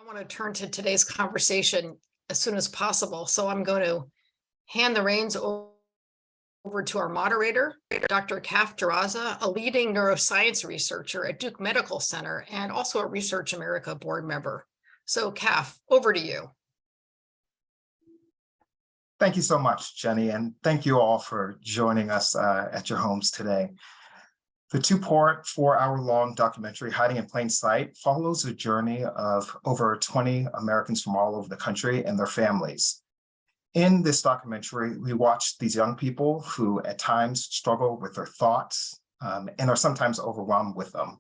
want to turn to today's conversation as soon as possible. So I'm going to hand the reins over to our moderator, Dr. Kaf Daraza, a leading neuroscience researcher at Duke Medical Center and also a Research America board member. So Kaf, over to you. Thank you so much, Jenny, and thank you all for joining us at your homes today. The two-part, 4-hour-long documentary, Hiding in Plain Sight, follows a journey of over 20 Americans from all over the country and their families. In this documentary, we watch these young people who at times struggle with their thoughts and are sometimes overwhelmed with them.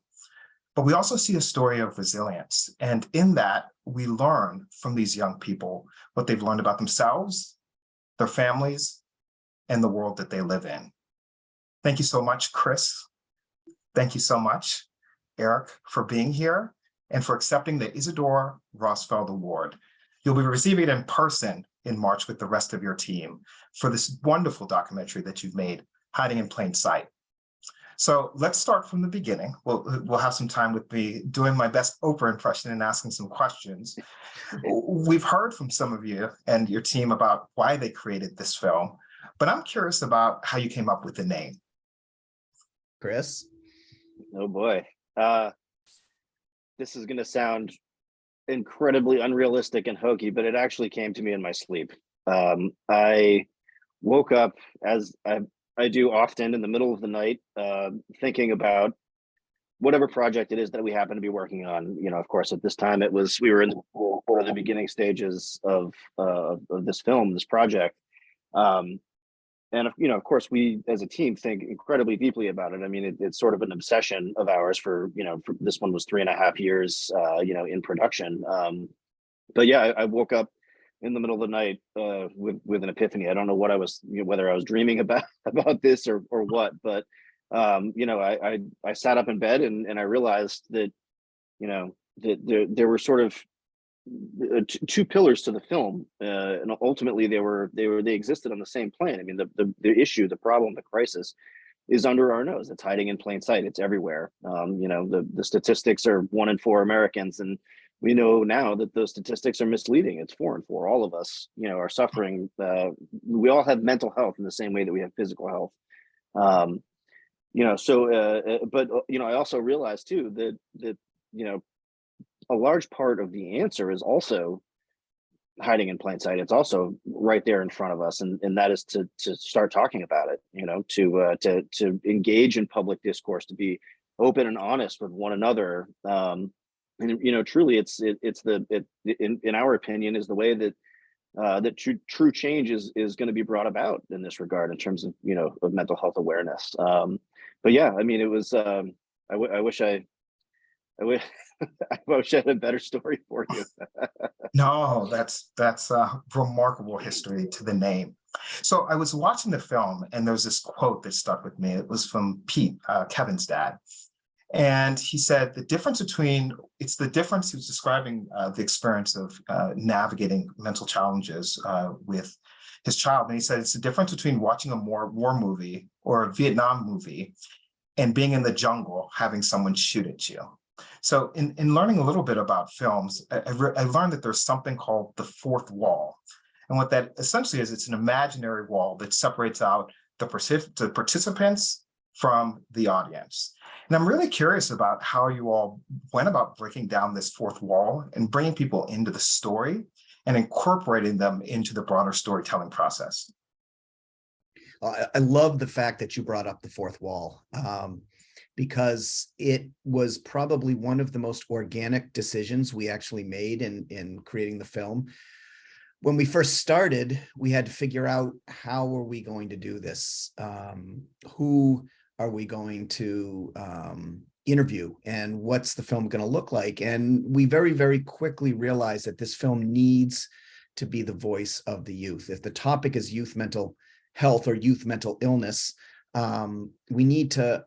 But we also see a story of resilience. And in that, we learn from these young people what they've learned about themselves, their families, and the world that they live in. Thank you so much, Chris. Thank you so much, Erik, for being here and for accepting the Isadore Rosenfeld Award. You'll be receiving it in person in March with the rest of your team for this wonderful documentary that you've made, Hiding in Plain Sight. So let's start from the beginning. We'll have some time with me doing my best Oprah impression and asking some questions. We've heard from some of you and your team about why they created this film, but I'm curious about how you came up with the name. Chris? Oh boy. This is going to sound incredibly unrealistic and hokey, but it actually came to me in my sleep. I woke up, as I do often, in the middle of the night, thinking about whatever project it is that we happen to be working on. You know, of course, at this time we were in the beginning stages of this film, this project. And, you know, of course, we as a team think incredibly deeply about it. I mean, it's sort of an obsession of ours for this one was 3.5 years, in production. But yeah, I woke up in the middle of the night with an epiphany. I don't know what I was, whether I was dreaming about this or what, but, I sat up in bed and I realized that, that there were sort of two pillars to the film, and ultimately they existed on the same plane. I mean, the issue, the problem, the crisis is under our nose. It's hiding in plain sight. It's everywhere. The statistics are 1 in 4 Americans, and we know now that those statistics are misleading. It's 4 in 4. All of us, are suffering. We all have mental health in the same way that we have physical health. But I also realized too that a large part of the answer is also hiding in plain sight. It's also right there in front of us, and that is to start talking about it. To engage in public discourse, to be open and honest with one another. And truly, it's in our opinion is the way that that true change is going to be brought about in this regard in terms of of mental health awareness. But yeah, I mean, it was. I wish I had a better story for you. No, that's a remarkable history to the name. So I was watching the film and there was this quote that stuck with me. It was from Pete, Kevin's dad. And he said he was describing the experience of navigating mental challenges with his child. And he said, it's the difference between watching a war movie or a Vietnam movie and being in the jungle, having someone shoot at you. So in learning a little bit about films, I learned that there's something called the fourth wall. And what that essentially is, it's an imaginary wall that separates out the participants from the audience. And I'm really curious about how you all went about breaking down this fourth wall and bringing people into the story and incorporating them into the broader storytelling process. I love the fact that you brought up the fourth wall. Because it was probably one of the most organic decisions we actually made in creating the film. When we first started, we had to figure out how are we going to do this? Who are we going to interview? And what's the film going to look like? And we very, very quickly realized that this film needs to be the voice of the youth. If the topic is youth mental health or youth mental illness, we need to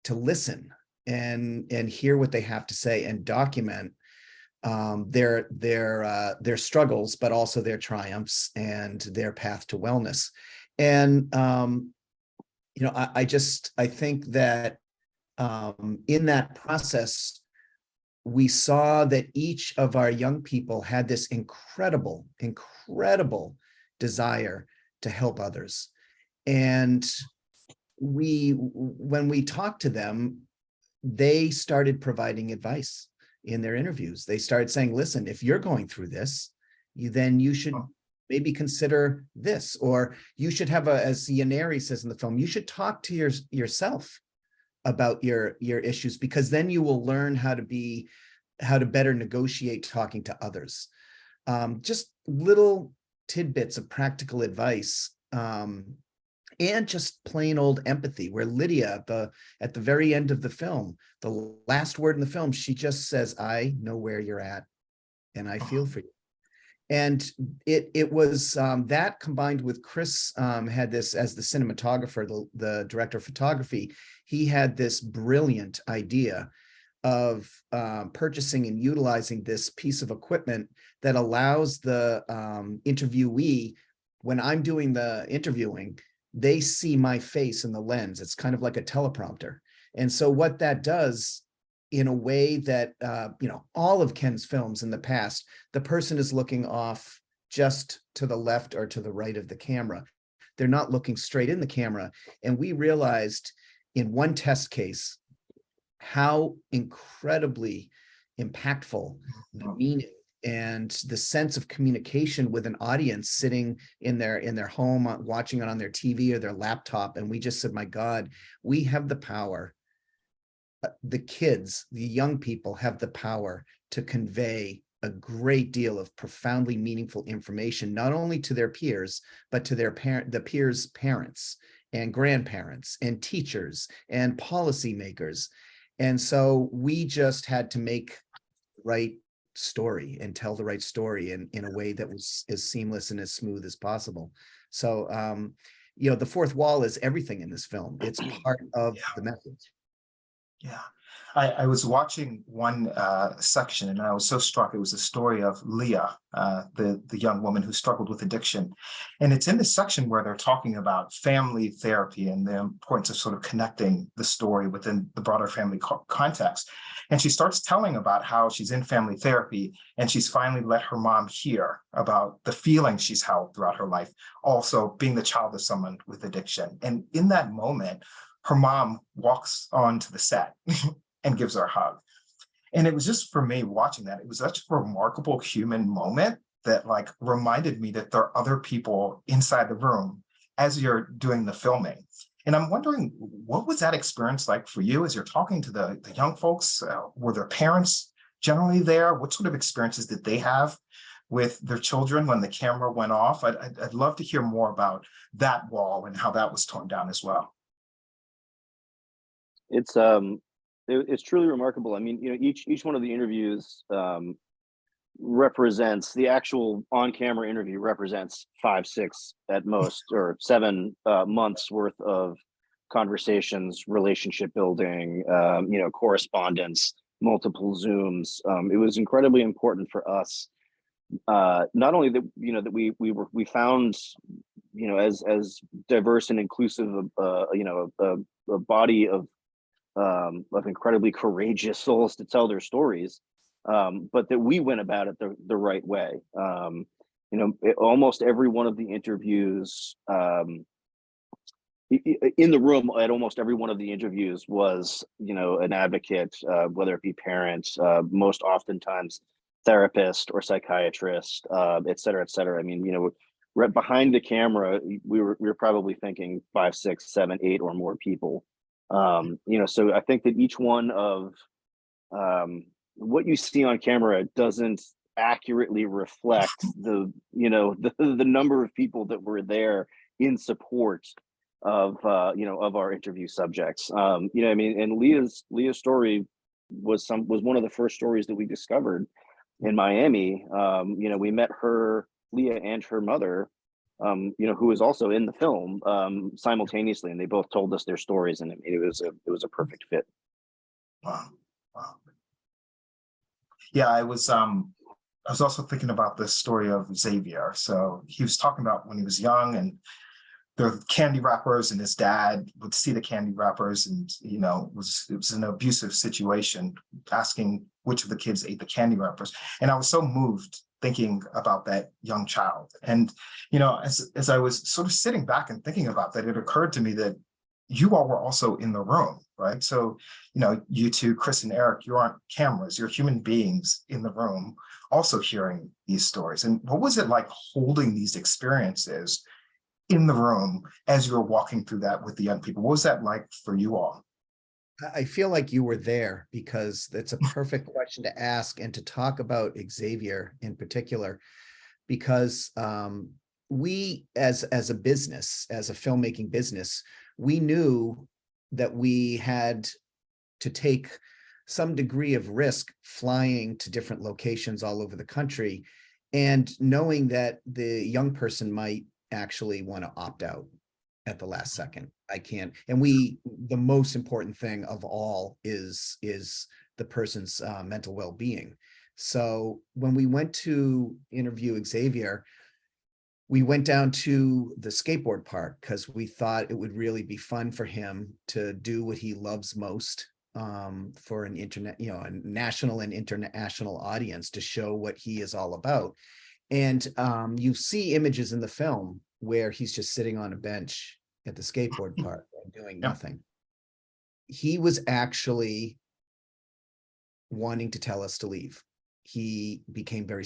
listen and hear what they have to say and document their struggles, but also their triumphs and their path to wellness. And I think that in that process, we saw that each of our young people had this incredible desire to help others. And when we talked to them, they started providing advice in their interviews. They started saying, listen, if you're going through this, then you should maybe consider this, or you should have as Yaneri says in the film, you should talk to yourself about your issues, because then you will learn how to better negotiate talking to others. Just little tidbits of practical advice, and just plain old empathy, where Lydia at the very end of the film, the last word in the film, she just says, I know where you're at and I feel for you. And it was that, combined with Chris had this as the cinematographer, the director of photography, he had this brilliant idea of purchasing and utilizing this piece of equipment that allows the interviewee, when I'm doing the interviewing, they see my face in the lens. It's kind of like a teleprompter. And so what that does, in a way that, all of Ken's films in the past, the person is looking off just to the left or to the right of the camera. They're not looking straight in the camera. And we realized in one test case how incredibly impactful the meaning and the sense of communication with an audience sitting in their home, watching it on their TV or their laptop. And we just said, my God, we have the power. The kids, the young people have the power to convey a great deal of profoundly meaningful information, not only to their peers, but to the peers' parents and grandparents and teachers and policymakers. And so we just had to make the right story and tell the right story in a way that was as seamless and as smooth as possible. So, the fourth wall is everything in this film. It's part of the message. Yeah, I was watching one section and I was so struck. It was a story of Leah, the young woman who struggled with addiction. And it's in this section where they're talking about family therapy and the importance of sort of connecting the story within the broader family context. And she starts telling about how she's in family therapy and she's finally let her mom hear about the feelings she's held throughout her life, also being the child of someone with addiction. And in that moment, her mom walks onto the set and gives her a hug. And it was just, for me, watching that, it was such a remarkable human moment that reminded me that there are other people inside the room as you're doing the filming. And I'm wondering, what was that experience like for you as you're talking to the young folks? Were their parents generally there? What sort of experiences did they have with their children when the camera went off? I'd love to hear more about that wall and how that was torn down as well. It's truly remarkable. I mean, each one of the interviews represents, the actual on-camera interview represents 5, 6 at most, or 7 months worth of conversations, relationship building, correspondence, multiple Zooms. It was incredibly important for us, not only that, that we found, as diverse and inclusive a body of incredibly courageous souls to tell their stories, but that we went about it the right way. Almost every one of the interviews, in the room at almost every one of the interviews was, an advocate, whether it be parents, most oftentimes therapist or psychiatrist, et cetera, et cetera. I mean, right behind the camera, we were probably thinking 5, 6, 7, 8 or more people. So I think that each one of what you see on camera doesn't accurately reflect the number of people that were there in support of our interview subjects. And Leah's story was one of the first stories that we discovered in Miami. We met Leah and her mother, who was also in the film, simultaneously, and they both told us their stories, and it was a perfect fit. Wow. Yeah, I was also thinking about the story of Xavier. So he was talking about when he was young and the candy wrappers, and his dad would see the candy wrappers, and it was an abusive situation, asking which of the kids ate the candy wrappers. And I was so moved thinking about that young child. And, as I was sort of sitting back and thinking about that, it occurred to me that you all were also in the room, right? So, you two, Chris and Eric, you aren't cameras, you're human beings in the room, also hearing these stories. And what was it like holding these experiences in the room as you were walking through that with the young people? What was that like for you all? I feel like you were there because that's a perfect question to ask and to talk about Xavier in particular, because we as a business, as a filmmaking business, we knew that we had to take some degree of risk flying to different locations all over the country, and knowing that the young person might actually want to opt out at the last second. I can't. And the most important thing of all is the person's mental well-being. So when we went to interview Xavier, we went down to the skateboard park because we thought it would really be fun for him to do what he loves most, for an internet, a national and international audience, to show what he is all about. And you see images in the film where he's just sitting on a bench at the skateboard park and doing nothing. He was actually wanting to tell us to leave. He became very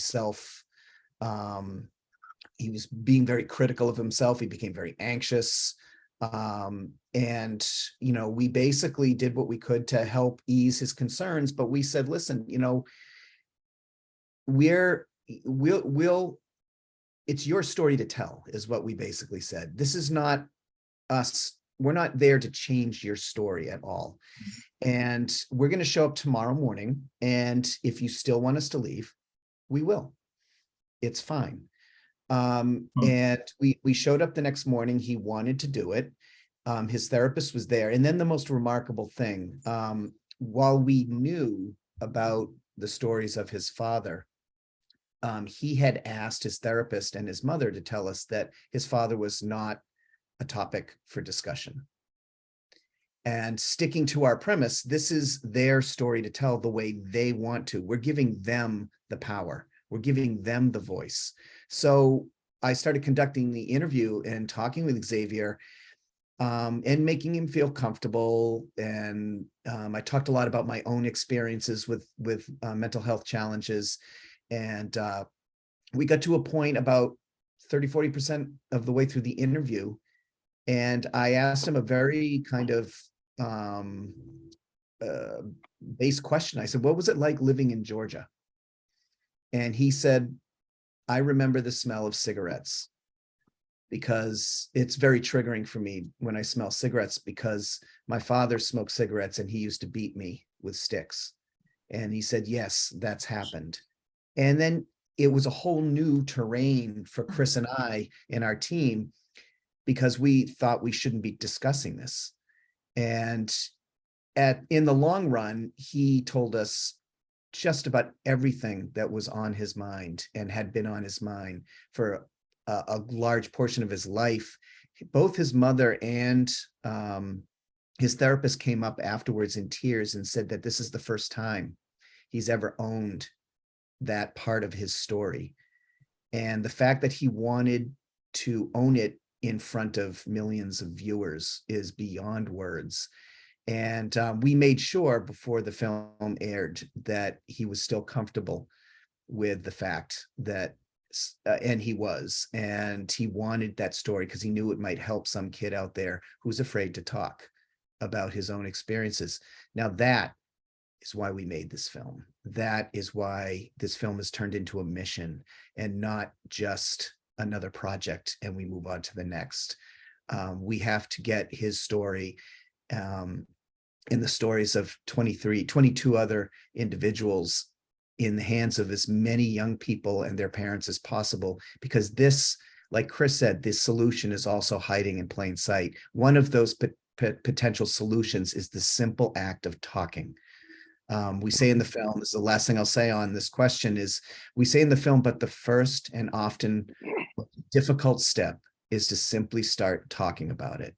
he was being very critical of himself. He became very anxious. And, we basically did what we could to help ease his concerns, but we said, listen, it's your story to tell, is what we basically said. This is not us. We're not there to change your story at all. And we're going to show up tomorrow morning. And if you still want us to leave, we will. It's fine. And we showed up the next morning. He wanted to do it. His therapist was there. And then the most remarkable thing, while we knew about the stories of his father, he had asked his therapist and his mother to tell us that his father was not a topic for discussion. And sticking to our premise, this is their story to tell the way they want to. We're giving them the power. We're giving them the voice. So I started conducting the interview and talking with Xavier, and making him feel comfortable. And I talked a lot about my own experiences with mental health challenges. And we got to a point about 30-40% of the way through the interview. And I asked him a very kind of base question. I said, what was it like living in Georgia? And he said, I remember the smell of cigarettes, because it's very triggering for me when I smell cigarettes, because my father smoked cigarettes and he used to beat me with sticks. And he said, yes, that's happened. And then it was a whole new terrain for Chris and I and our team, because we thought we shouldn't be discussing this. And in the long run, he told us just about everything that was on his mind and had been on his mind for a large portion of his life. Both his mother and his therapist came up afterwards in tears and said that this is the first time he's ever owned that part of his story. And the fact that he wanted to own it in front of millions of viewers is beyond words. And we made sure before the film aired that he was still comfortable with the fact that, and he was, and he wanted that story because he knew it might help some kid out there who's afraid to talk about his own experiences. Now that is why we made this film. That is why this film has turned into a mission and not just another project and we move on to the next. We have to get his story in the stories of 22 other individuals in the hands of as many young people and their parents as possible, because this, like Chris said, this solution is also hiding in plain sight. One of those potential solutions is the simple act of talking. We say in the film, this is the last thing I'll say on this question, is we say in the film, but the first and often difficult step is to simply start talking about it.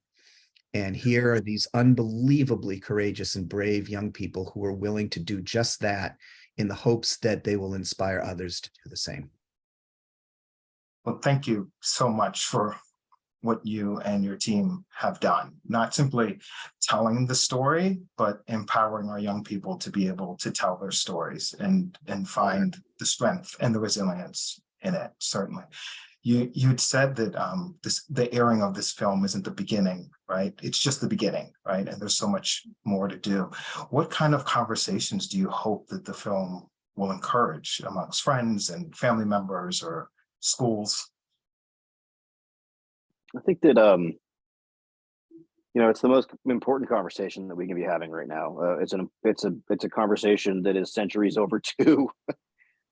And here are these unbelievably courageous and brave young people who are willing to do just that in the hopes that they will inspire others to do the same. Well, thank you so much for what you and your team have done, not simply telling the story, but empowering our young people to be able to tell their stories and find the strength and the resilience in it, certainly. You'd said that the airing of this film isn't the beginning, right? It's just the beginning, right? And there's so much more to do. What kind of conversations do you hope that the film will encourage amongst friends and family members or schools? I think that it's the most important conversation that we can be having right now. It's a conversation that is centuries overdue.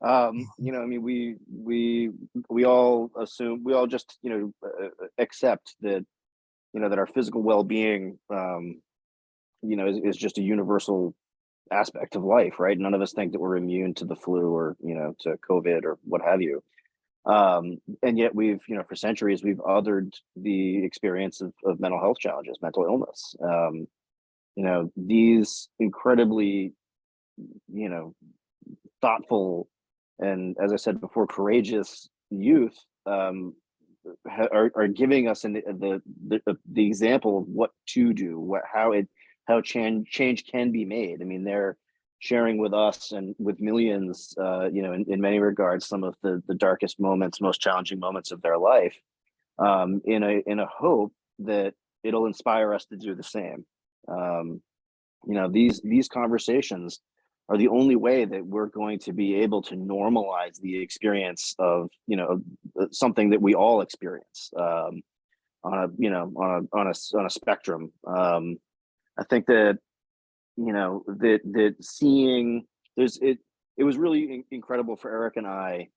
I mean, we all assume, we all just accept that that our physical well-being is just a universal aspect of life, right? None of us think that we're immune to the flu or to COVID or what have you. And yet we've, for centuries, we've othered the experience of mental health challenges, mental illness. These incredibly, thoughtful and, as I said before, courageous youth are giving us the example of what to do, how change can be made. I mean, they're sharing with us and with millions, in many regards, some of the darkest moments, most challenging moments of their life, in a hope that it'll inspire us to do the same. These conversations are the only way that we're going to be able to normalize the experience of something that we all experience on a spectrum. I think that that seeing it was really incredible for Erik and I,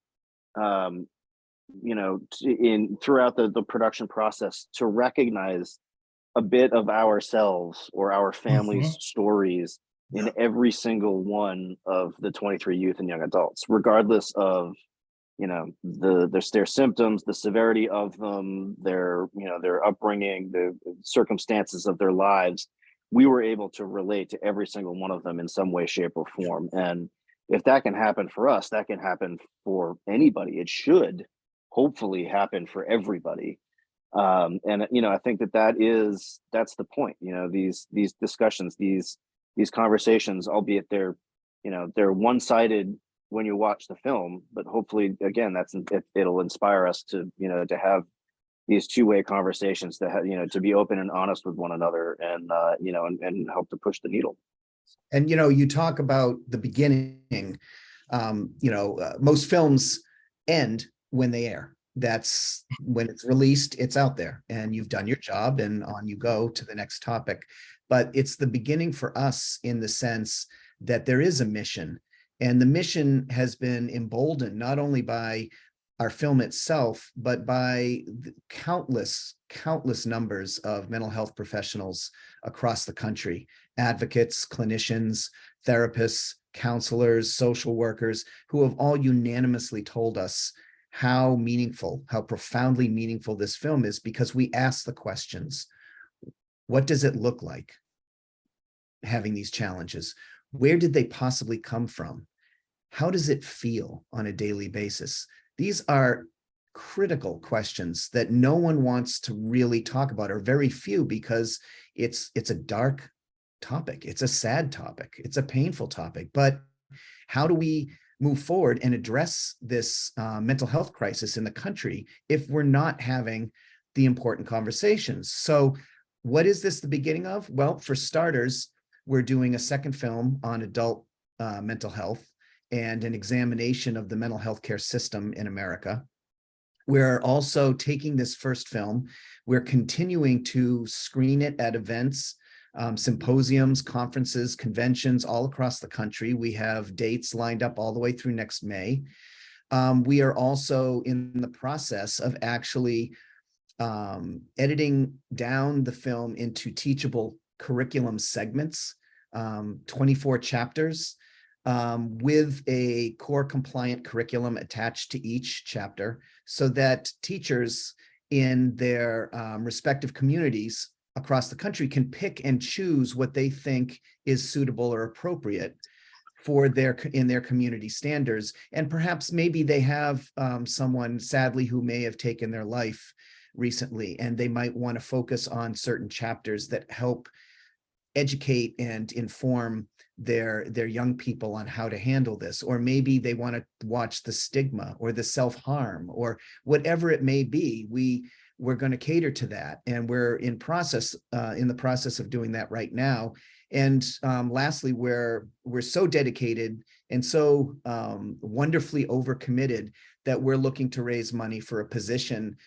throughout the production process, to recognize a bit of ourselves or our families' stories in every single one of the 23 youth and young adults, regardless of their symptoms, the severity of them, their upbringing, the circumstances of their lives. We were able to relate to every single one of them in some way, shape, or form. And if that can happen for us, that can happen for anybody. It should hopefully happen for everybody. And I think that's the point. These discussions, these conversations, albeit they're one-sided when you watch the film, but hopefully, again, it'll inspire us to to have these two-way conversations, to be open and honest with one another, and and help to push the needle. And you talk about the beginning. Most films end when they air. That's when it's released, it's out there, and you've done your job, and on you go to the next topic. But it's the beginning for us in the sense that there is a mission, and the mission has been emboldened not only by our film itself, but by the countless numbers of mental health professionals across the country, advocates, clinicians, therapists, counselors, social workers, who have all unanimously told us how meaningful, how profoundly meaningful this film is, because we ask the questions. What does it look like having these challenges? Where did they possibly come from? How does it feel on a daily basis? These are critical questions that no one wants to really talk about, or very few, because it's a dark topic. It's a sad topic. It's a painful topic. But how do we move forward and address this mental health crisis in the country if we're not having the important conversations? So what is this the beginning of? Well, for starters, we're doing a second film on adult mental health and an examination of the mental health care system in America. We're also taking this first film, we're continuing to screen it at events, symposiums, conferences, conventions all across the country. We have dates lined up all the way through next May. We are also in the process of actually editing down the film into teachable curriculum segments, 24 chapters, with a core compliant curriculum attached to each chapter, so that teachers in their respective communities across the country can pick and choose what they think is suitable or appropriate for in their community standards. And perhaps maybe they have someone sadly who may have taken their life recently, and they might want to focus on certain chapters that help educate and inform their young people on how to handle this. Or maybe they want to watch the stigma or the self-harm or whatever it may be. We're going to cater to that, and we're in the process of doing that right now. And lastly, we're so dedicated and so wonderfully overcommitted that we're looking to raise money for a position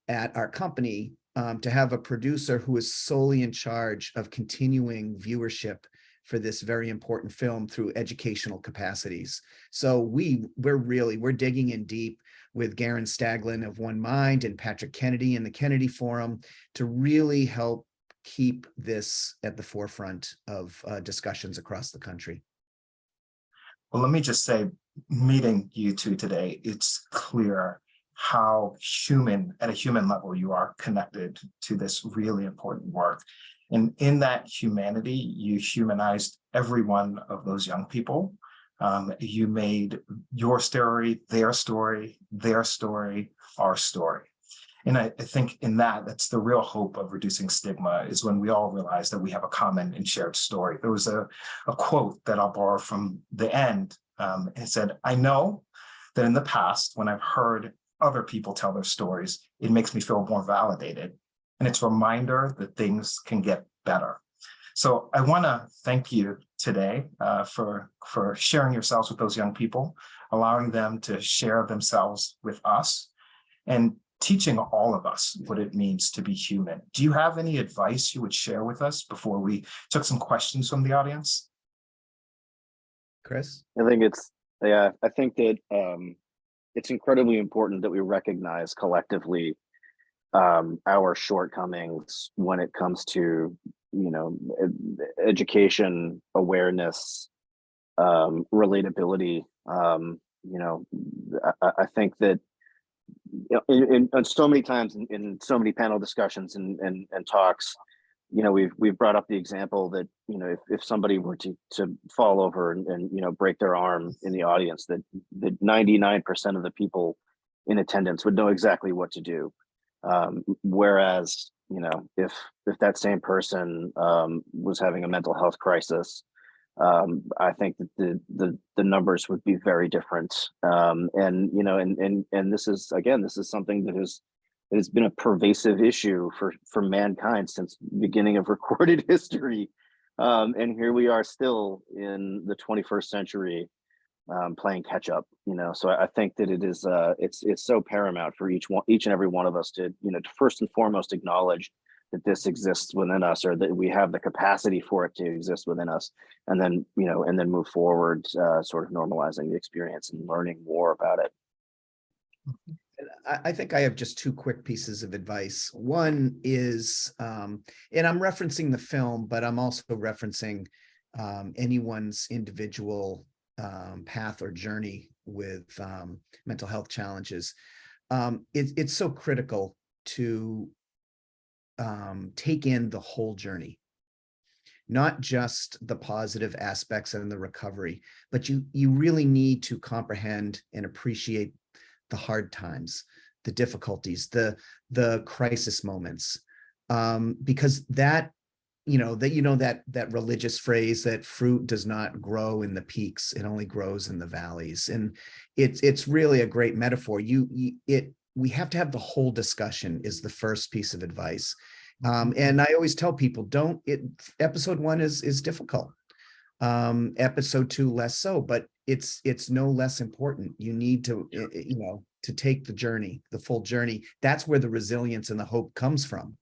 at our company to have a producer who is solely in charge of continuing viewership for this very important film through educational capacities. So we're digging in deep with Garen Staglin of One Mind and Patrick Kennedy and the Kennedy Forum to really help keep this at the forefront of discussions across the country. Well, let me just say, meeting you two today, it's clear how at a human level, you are connected to this really important work. And in that humanity, you humanized every one of those young people. You made your story, our story, our story. And I think that's the real hope of reducing stigma, is when we all realize that we have a common and shared story. There was a quote that I'll borrow from the end. It said, "I know that in the past, when I've heard other people tell their stories, it makes me feel more validated. And it's a reminder that things can get better." So I want to thank you today for sharing yourselves with those young people, allowing them to share themselves with us, and teaching all of us what it means to be human. Do you have any advice you would share with us before we took some questions from the audience? Chris? I think that it's incredibly important that we recognize collectively our shortcomings when it comes to, education, awareness, relatability. I think that in so many times in so many panel discussions and talks, we've brought up the example that if somebody were to fall over and break their arm in the audience, that 99% of the people in attendance would know exactly what to do. Whereas if that same person was having a mental health crisis, I think that the numbers would be very different. And this is something that has been a pervasive issue for mankind since the beginning of recorded history. And here we are still in the 21st century playing catch up. So I think that it is it's so paramount for each and every one of us to to first and foremost acknowledge that this exists within us, or that we have the capacity for it to exist within us, and then move forward, sort of normalizing the experience and learning more about it. I think I have just two quick pieces of advice. One is, and I'm referencing the film, but I'm also referencing anyone's individual path or journey with mental health challenges. It's so critical to take in the whole journey, not just the positive aspects and the recovery, but you really need to comprehend and appreciate the hard times, the difficulties, the crisis moments, because that religious phrase that fruit does not grow in the peaks, it only grows in the valleys. And it's really a great metaphor. We have to have the whole discussion is the first piece of advice. And I always tell people, episode 1 is difficult. Episode 2 less so, but it's no less important. You need to, to take the journey, the full journey. That's where the resilience and the hope comes from.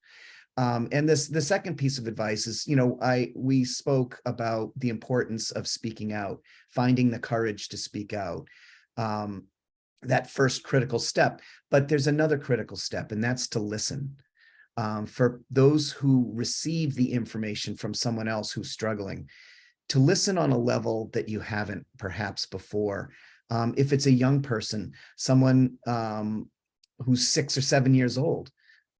And the second piece of advice is, we spoke about the importance of speaking out, finding the courage to speak out. That first critical step, but there's another critical step, and that's to listen. For those who receive the information from someone else who's struggling, to listen on a level that you haven't perhaps before. If it's a young person, someone who's 6 or 7 years old,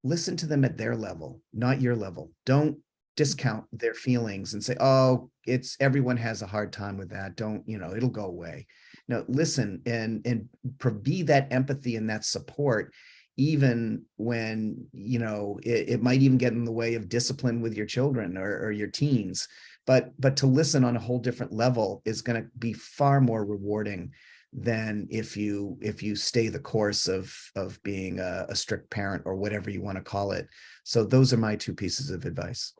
listen to them at their level, not your level. Don't discount their feelings and say, oh, it's everyone has a hard time with that. Don't, it'll go away. No, listen and be that empathy and that support, even when, it might even get in the way of discipline with your children or your teens. But to listen on a whole different level is going to be far more rewarding than if you stay the course of being a strict parent or whatever you want to call it. So those are my two pieces of advice.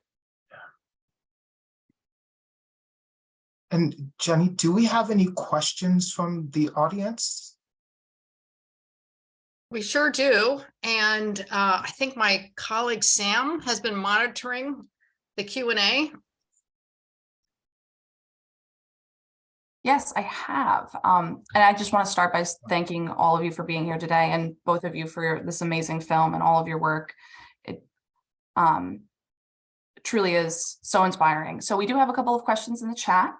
And Jenny, do we have any questions from the audience? We sure do. And I think my colleague Sam has been monitoring the Q&A. Yes, I have. And I just want to start by thanking all of you for being here today, and both of you for this amazing film and all of your work. It truly is so inspiring. So we do have a couple of questions in the chat.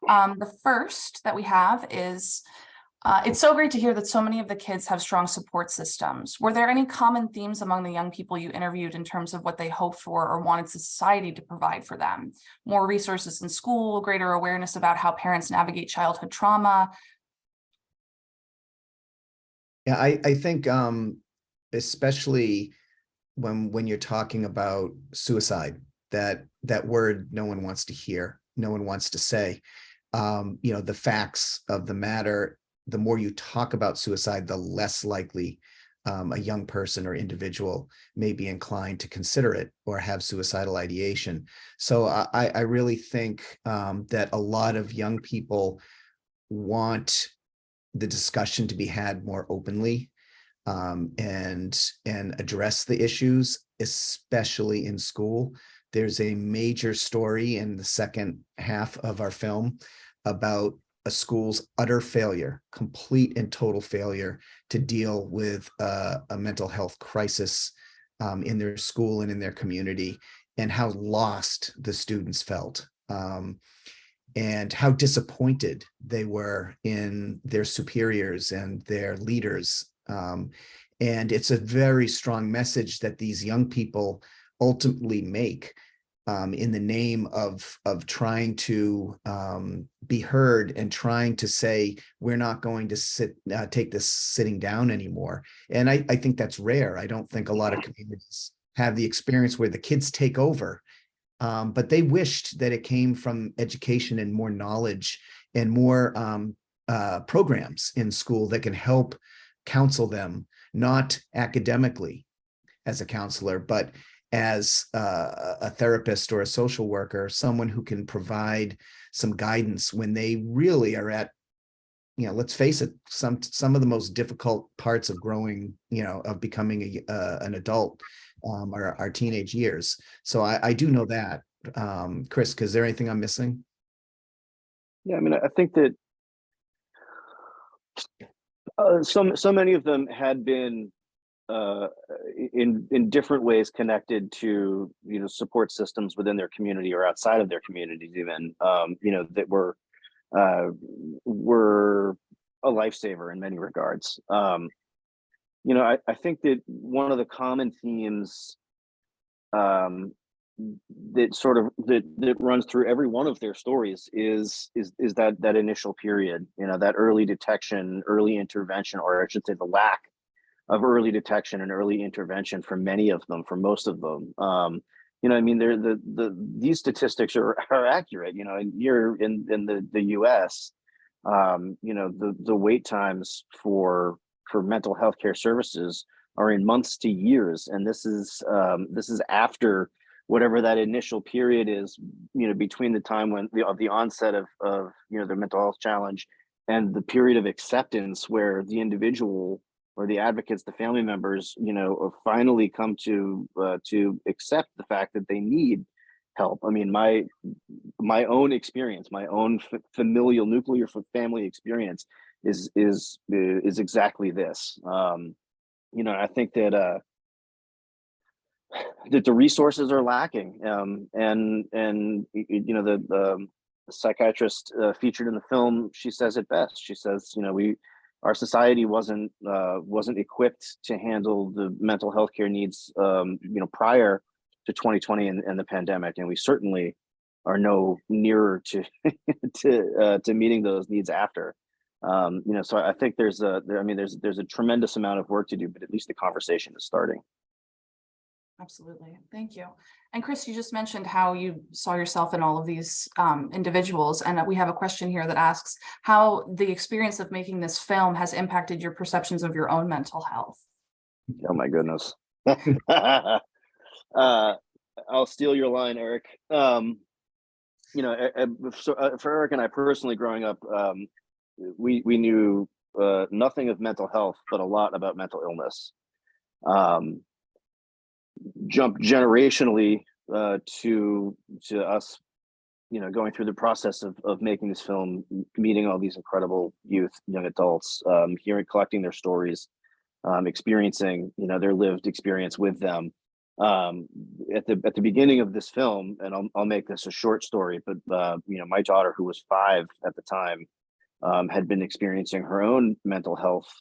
The first that we have is, it's so great to hear that so many of the kids have strong support systems. Were there any common themes among the young people you interviewed in terms of what they hoped for or wanted society to provide for them? More resources in school, greater awareness about how parents navigate childhood trauma? Yeah, I think especially when you're talking about suicide, that word no one wants to hear, no one wants to say. The facts of the matter, the more you talk about suicide, the less likely a young person or individual may be inclined to consider it or have suicidal ideation. So I really think that a lot of young people want the discussion to be had more openly and address the issues, especially in school. There's a major story in the second half of our film about a school's utter failure, complete and total failure to deal with a mental health crisis in their school and in their community, and how lost the students felt, and how disappointed they were in their superiors and their leaders. And it's a very strong message that these young people ultimately make in the name of trying to be heard and trying to say, we're not going to take this sitting down anymore. And I think that's rare. I don't think a lot of communities have the experience where the kids take over, but they wished that it came from education and more knowledge and more programs in school that can help counsel them, not academically as a counselor, but as a therapist or a social worker, someone who can provide some guidance when they really are at, let's face it, some of the most difficult parts of growing, of becoming an adult are our teenage years. So I do know that. Chris, is there anything I'm missing? Yeah, I mean, I think that so many of them had been in different ways connected to support systems within their community or outside of their communities, even that were a lifesaver in many regards. I think that one of the common themes that runs through every one of their stories is that initial period, that early detection, early intervention, or I should say the lack of early detection and early intervention for many of them, for most of them. These statistics are accurate. Here in the US, the wait times for mental health care services are in months to years, and this is after whatever that initial period is, between the time when the onset of the mental health challenge and the period of acceptance where the individual or the advocates, the family members, finally come to accept the fact that they need help. I mean, my own experience, my own familial nuclear family experience is exactly this. I think that the resources are lacking, and the psychiatrist featured in the film, she says it best. She says, our society wasn't equipped to handle the mental health care needs, prior to 2020 and the pandemic, and we certainly are no nearer to to meeting those needs after. So I think there's a tremendous amount of work to do, but at least the conversation is starting. Absolutely. Thank you. And Chris, you just mentioned how you saw yourself in all of these individuals. And we have a question here that asks how the experience of making this film has impacted your perceptions of your own mental health. Oh my goodness. I'll steal your line, Eric. For Eric and I personally growing up, we knew nothing of mental health, but a lot about mental illness. Jump generationally to us, going through the process of making this film, meeting all these incredible youth, young adults, collecting their stories, experiencing, their lived experience with them. At the beginning of this film, and I'll make this a short story, but my daughter, who was 5 at the time, had been experiencing her own mental health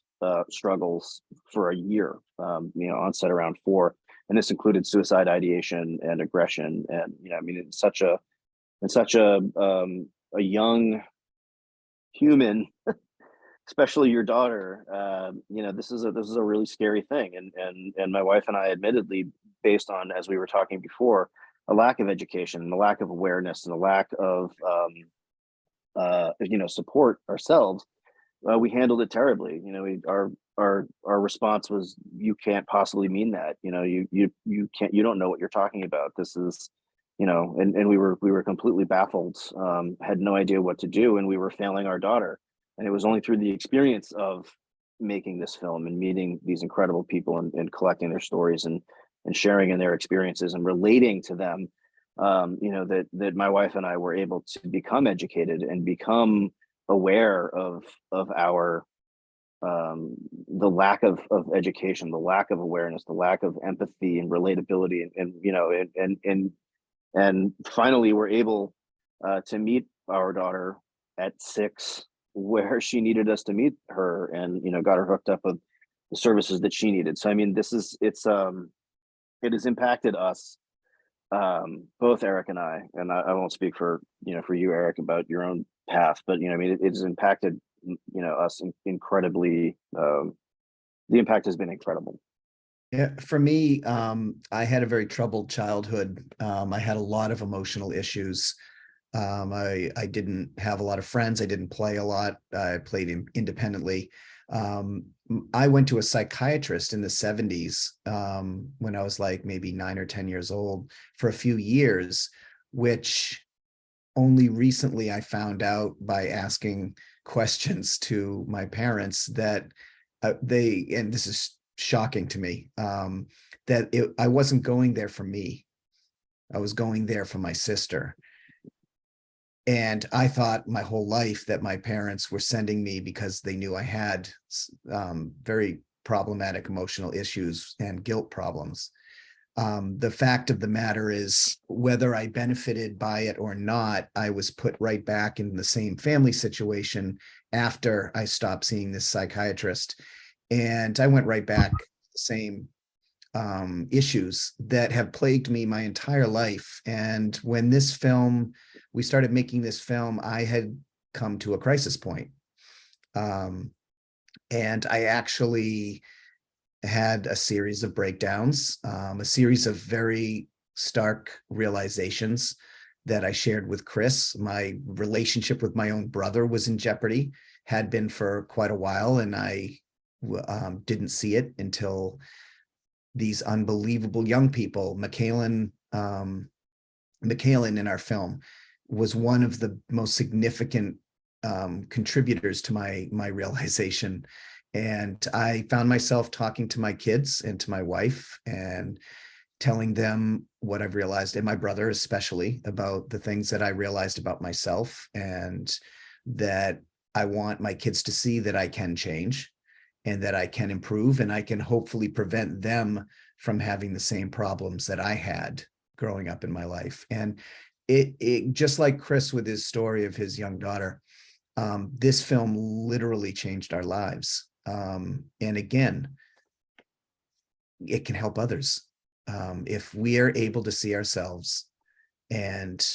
struggles for a year, onset around 4. And this included suicide ideation and aggression, and in such a young human, especially your daughter. This is a really scary thing, and my wife and I, admittedly, based on, as we were talking before, a lack of education, the lack of awareness, and the lack of support ourselves, we handled it terribly. Our response was, "You can't possibly mean that. You can't. You don't know what you're talking about. This is, and we were completely baffled, had no idea what to do, and we were failing our daughter. And it was only through the experience of making this film and meeting these incredible people and collecting their stories and sharing in their experiences and relating to them, that my wife and I were able to become educated and become aware of our the lack of education, the lack of awareness, the lack of empathy and relatability, and finally we're able to meet our daughter at 6 where she needed us to meet her, and got her hooked up with the services that she needed. So it has impacted us, both Eric and I won't speak for you, Eric, about your own path, but it has impacted us incredibly. The impact has been incredible. Yeah, for me, I had a very troubled childhood. I had a lot of emotional issues. I didn't have a lot of friends. I didn't play a lot. I played independently. I went to a psychiatrist in the 70s when I was like maybe 9 or 10 years old for a few years, which only recently I found out by asking questions to my parents that and this is shocking to me, that I wasn't going there for me. I was going there for my sister. And I thought my whole life that my parents were sending me because they knew I had very problematic emotional issues and guilt problems. The fact of the matter is, whether I benefited by it or not, I was put right back in the same family situation after I stopped seeing this psychiatrist. And I went right back to the same issues that have plagued me my entire life. And when we started making this film, I had come to a crisis point. And I actually had a series of breakdowns, a series of very stark realizations that I shared with Chris. My relationship with my own brother was in jeopardy, had been for quite a while, and I didn't see it until these unbelievable young people. McKaylen in our film was one of the most significant contributors to my realization. And I found myself talking to my kids and to my wife and telling them what I've realized, and my brother especially, about the things that I realized about myself, and that I want my kids to see that I can change and that I can improve, and I can hopefully prevent them from having the same problems that I had growing up in my life. And it just like Chris with his story of his young daughter, this film literally changed our lives. And again, it can help others. If we are able to see ourselves and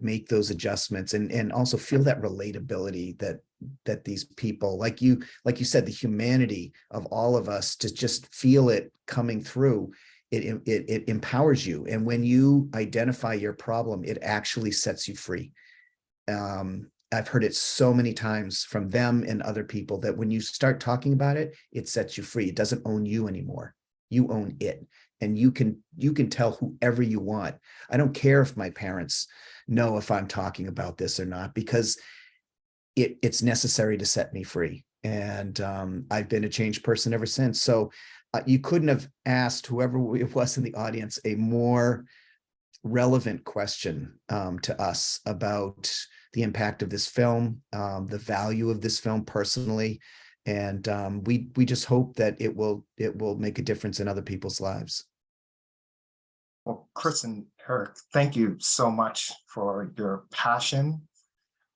make those adjustments and also feel that relatability that these people, like you said, the humanity of all of us, to just feel it coming through, it empowers you. And when you identify your problem, it actually sets you free. I've heard it so many times from them and other people that when you start talking about it, it sets you free. It doesn't own you anymore. You own it. And you can tell whoever you want. I don't care if my parents know if I'm talking about this or not, because it's necessary to set me free. And I've been a changed person ever since. So you couldn't have asked whoever it was in the audience a more relevant question to us about the impact of this film, the value of this film personally. And we just hope that it will make a difference in other people's lives. Well, Chris and Erik, thank you so much for your passion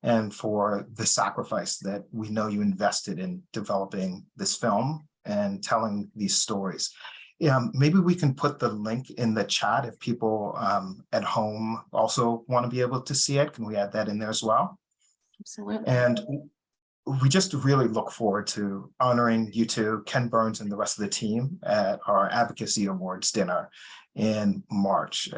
and for the sacrifice that we know you invested in developing this film and telling these stories. Yeah, maybe we can put the link in the chat if people at home also want to be able to see it. Can we add that in there as well? Absolutely. And we just really look forward to honoring you two, Ken Burns and the rest of the team, at our Advocacy Awards dinner in March.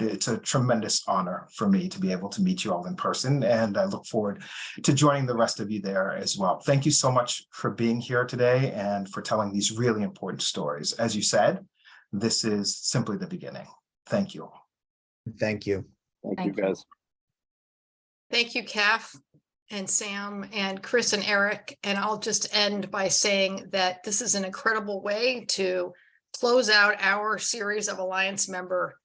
It's a tremendous honor for me to be able to meet you all in person, and I look forward to joining the rest of you there as well. Thank you so much for being here today and for telling these really important stories. As you said, this is simply the beginning. Thank you all. Thank you. Thank you, Thank you. guys. Thank you, Kath and Sam and Chris and Erik. And I'll just end by saying that this is an incredible way to close out our series of Alliance member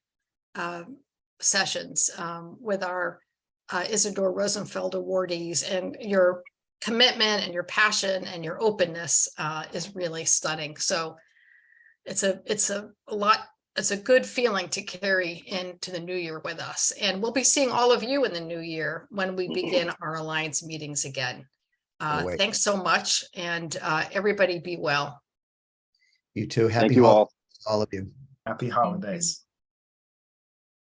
sessions with our Isadore Rosenfeld awardees. And your commitment and your passion and your openness is really stunning. So it's a good feeling to carry into the new year with us. And we'll be seeing all of you in the new year when we begin our Alliance meetings again. Thanks so much. And everybody be well. You too. Happy Thank you all. holidays, all of you. Happy holidays.